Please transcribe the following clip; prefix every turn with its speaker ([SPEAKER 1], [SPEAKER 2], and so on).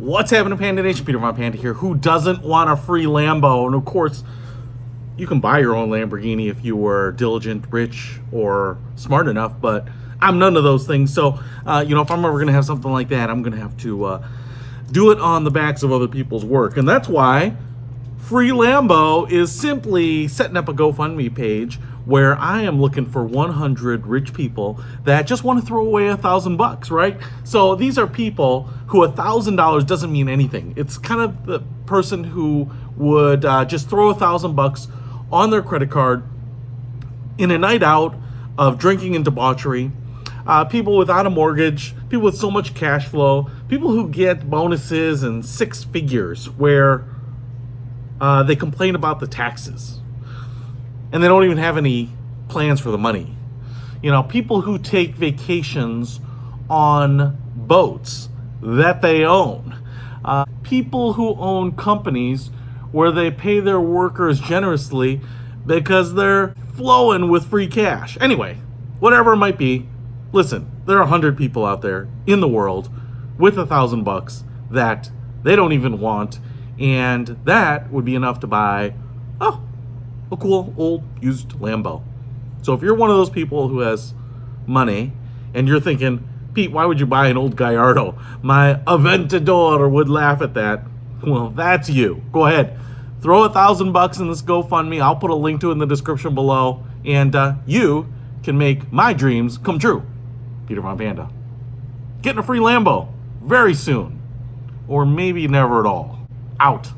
[SPEAKER 1] What's happening, Panda Nation? Peter Von Panda here. Who doesn't want a free Lambo? And of course, you can buy your own Lamborghini if you were diligent, rich, or smart enough, but I'm none of those things. So, if I'm ever going to have something like that, I'm going to have to do it on the backs of other people's work. And that's why Free Lambo is simply setting up a GoFundMe page where I am looking for 100 rich people that just want to throw away $1,000, right? So these are people who $1,000 doesn't mean anything. It's kind of the person who would just throw $1,000 on their credit card in a night out of drinking and debauchery. People without a mortgage, people with so much cash flow, people who get bonuses in six figures where they complain about the taxes and they don't even have any plans for the money. People who take vacations on boats that they own. People who own companies where they pay their workers generously because they're flowing with free cash. Anyway, whatever it might be, listen, there are 100 people out there in the world with $1,000 that they don't even want, and that would be enough to buy a cool old used Lambo. So if you're one of those people who has money and you're thinking, Pete, why would you buy an old Gallardo? My Aventador would laugh at that. Well, that's you. Go ahead, throw $1,000 in this GoFundMe. I'll put a link to it in the description below, and you can make my dreams come true. Peter Von Panda. Getting a free Lambo very soon, or maybe never at all. Out.